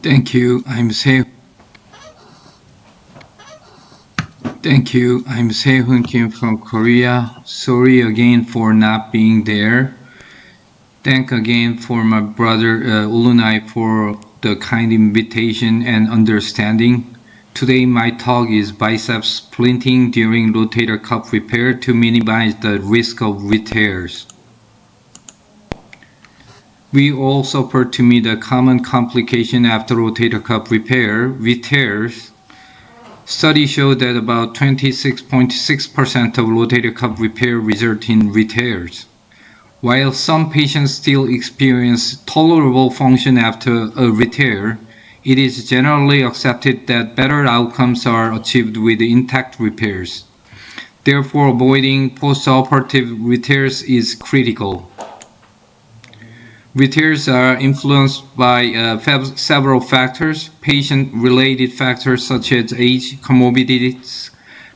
Thank you. I'm Se-hoon Kim from Korea. Sorry again for not being there. Thank again for my brother Ulunay for the kind invitation and understanding. Today my talk is biceps splinting during rotator cuff repair to minimize the risk of re-tears. We all suffer to meet the common complication after rotator cuff repair, re-tears. Studies show that about 26.6% of rotator cuff repair result in re-tears. While some patients still experience tolerable function after a re-tear, it is generally accepted that better outcomes are achieved with intact repairs. Therefore, avoiding postoperative re-tears is critical. Re-tears are influenced by several factors, patient-related factors such as age, comorbidities,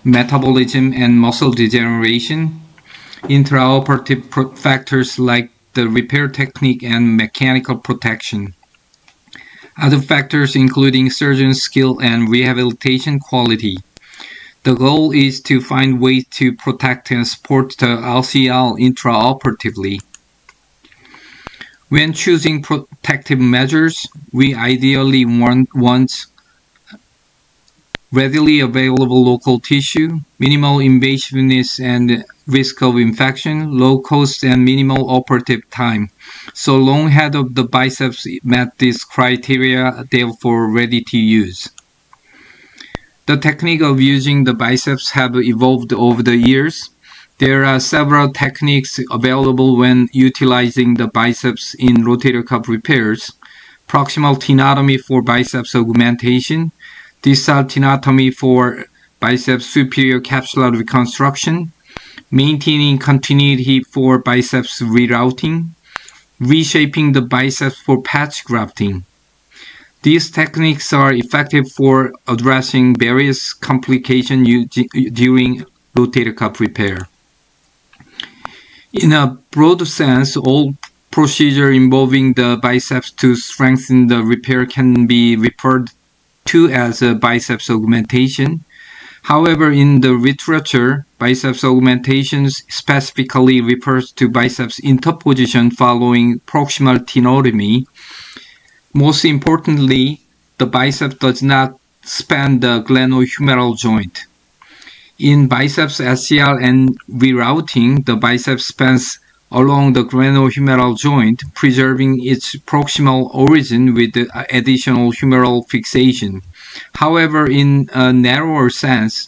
metabolism, and muscle degeneration, intraoperative factors like the repair technique and mechanical protection. Other factors including surgeon skill and rehabilitation quality. The goal is to find ways to protect and support the LCL intraoperatively. When choosing protective measures, we ideally want readily available local tissue, minimal invasiveness and risk of infection, low cost and minimal operative time. So long head of the biceps met this criteria, therefore ready to use. The technique of using the biceps have evolved over the years. There are several techniques available when utilizing the biceps in rotator cuff repairs. Proximal tenotomy for biceps augmentation, distal tenotomy for biceps superior capsular reconstruction, maintaining continuity for biceps rerouting, reshaping the biceps for patch grafting. These techniques are effective for addressing various complications during rotator cuff repair. In a broad sense, all procedures involving the biceps to strengthen the repair can be referred to as a biceps augmentation. However, in the literature, biceps augmentation specifically refers to biceps interposition following proximal tenotomy. Most importantly, the biceps does not span the glenohumeral joint. In biceps SCL and rerouting, the biceps spans along the glenohumeral joint, preserving its proximal origin with the additional humeral fixation. However, in a narrower sense,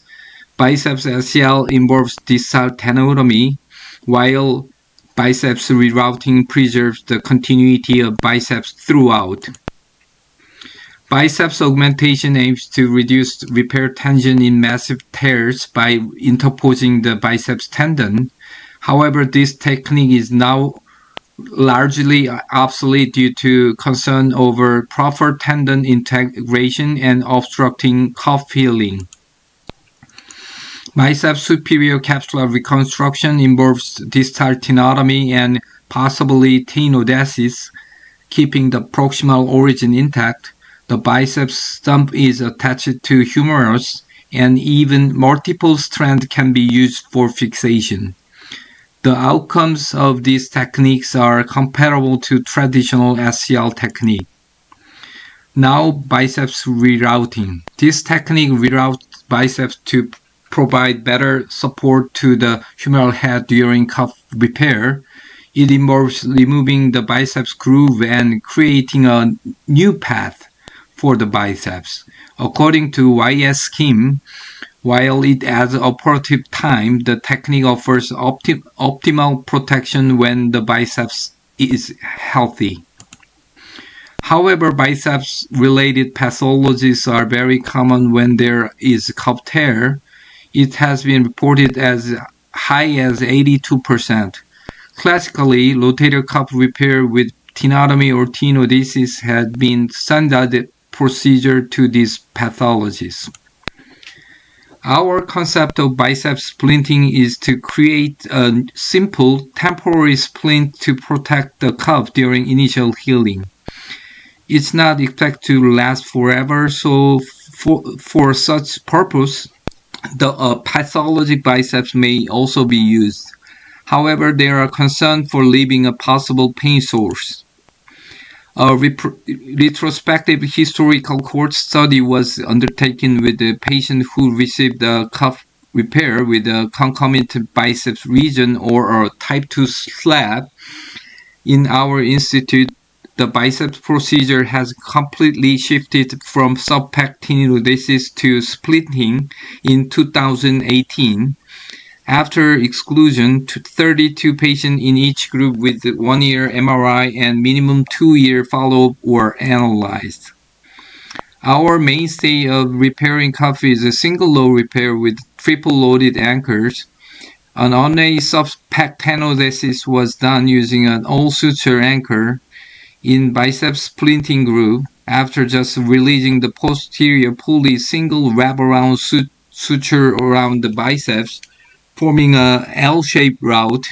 biceps SCL involves distal tenotomy, while biceps rerouting preserves the continuity of biceps throughout. Biceps augmentation aims to reduce repair tension in massive tears by interposing the biceps tendon. However, this technique is now largely obsolete due to concern over proper tendon integration and obstructing cuff healing. Biceps superior capsular reconstruction involves distal tenotomy and possibly tenodesis, keeping the proximal origin intact. The biceps stump is attached to humerus, and even multiple strands can be used for fixation. The outcomes of these techniques are comparable to traditional SCL technique. Now, biceps rerouting. This technique reroutes biceps to provide better support to the humeral head during cuff repair. It involves removing the biceps groove and creating a new path for the biceps. According to Y.S. Kim, while it adds operative time, the technique offers optimal protection when the biceps is healthy. However, biceps-related pathologies are very common when there is cuff tear. It has been reported as high as 82%. Classically, rotator cuff repair with tenotomy or tenodesis had been standard procedure to these pathologies. Our concept of biceps splinting is to create a simple temporary splint to protect the cuff during initial healing. It's not expected to last forever, so for such purpose, the pathologic biceps may also be used. However, there are concerns for leaving a possible pain source. A retrospective historical cohort study was undertaken with a patient who received a cuff repair with a concomitant biceps region or a type 2 slab. In our institute, the biceps procedure has completely shifted from subpec tenodesis to splitting in 2018. After exclusion, 32 patients in each group with 1-year MRI and minimum 2-year follow-up were analyzed. Our mainstay of repairing cuff is a single load repair with triple loaded anchors. An Ulunay subpec tenodesis was done using an all-suture anchor in biceps splinting group. After just releasing the posterior pulley, single wraparound suture around the biceps, forming a L-shaped route.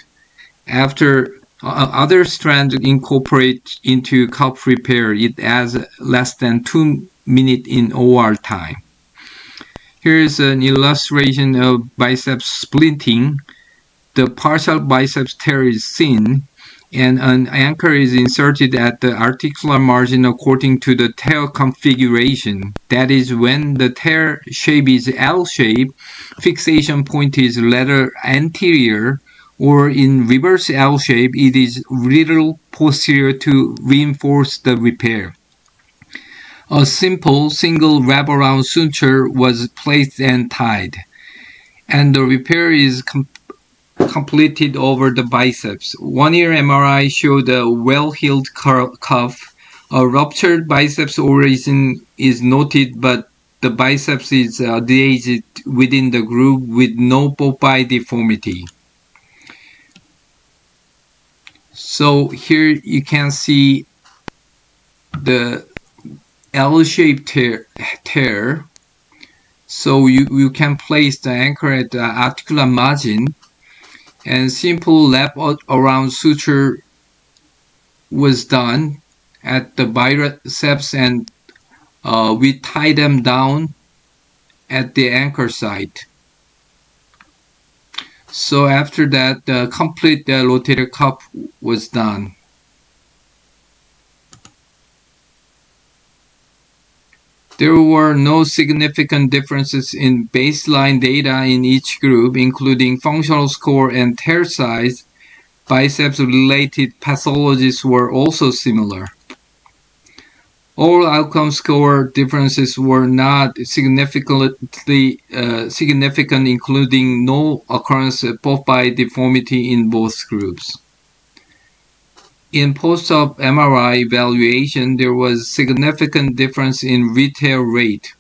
After other strands incorporate into cuff repair, it adds less than 2 minutes in OR time. Here is an illustration of biceps splinting. The partial biceps tear is seen, and an anchor is inserted at the articular margin according to the tear configuration. That is, when the tear shape is L-shape, fixation point is lateral anterior, or in reverse L-shape, it is lateral posterior to reinforce the repair. A simple single wraparound suture was placed and tied, and the repair is completed over the biceps. 1-year MRI showed a well-healed cuff. A ruptured biceps origin is noted, but the biceps is adhesed within the groove with no Popeye deformity. So here you can see the L-shaped tear. So you can place the anchor at the articular margin, and simple lap around suture was done at the biceps, and we tie them down at the anchor site. So after that, the complete rotator cuff was done. There were no significant differences in baseline data in each group, including functional score and tear size. Biceps-related pathologies were also similar. All outcome score differences were not significant, including no occurrence of Popeye deformity in both groups. In post-op MRI evaluation, there was significant difference in retear rate,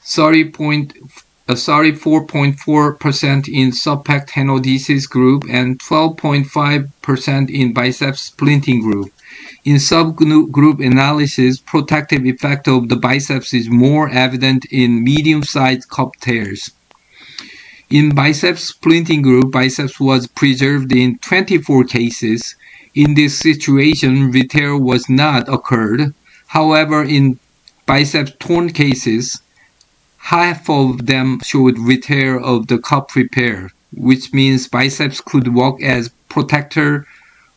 34.4% in subpec tenodesis group and 12.5% in biceps splinting group. In subgroup analysis, protective effect of the biceps is more evident in medium-sized cuff tears. In biceps splinting group, biceps was preserved in 24 cases. In this situation, retear was not occurred. However, in biceps torn cases, half of them showed retear of the cuff repair, which means biceps could work as protector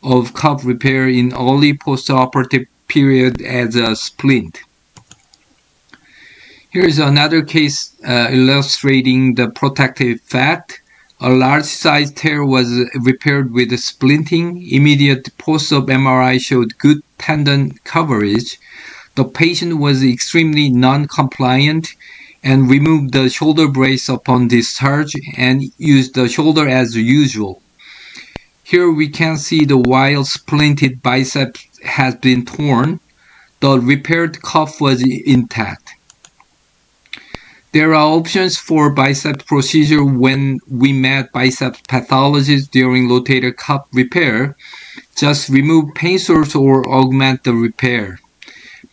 of cuff repair in early postoperative period as a splint. Here is another case illustrating the protective effect. A large size tear was repaired with splinting. Immediate post-op MRI showed good tendon coverage. The patient was extremely non-compliant and removed the shoulder brace upon discharge and used the shoulder as usual. Here we can see the while splinted bicep has been torn, the repaired cuff was intact. There are options for biceps procedure when we met biceps pathologists during rotator cuff repair. Just remove pain source or augment the repair.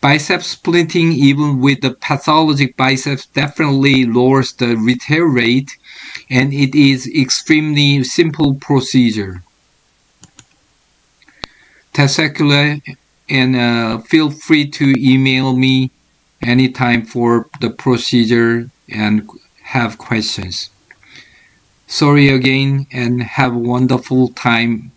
Biceps splinting, even with the pathologic biceps, definitely lowers the retear rate, and it is extremely simple procedure. Testicular and feel free to email me anytime for the procedure and have questions. Sorry again, and have a wonderful time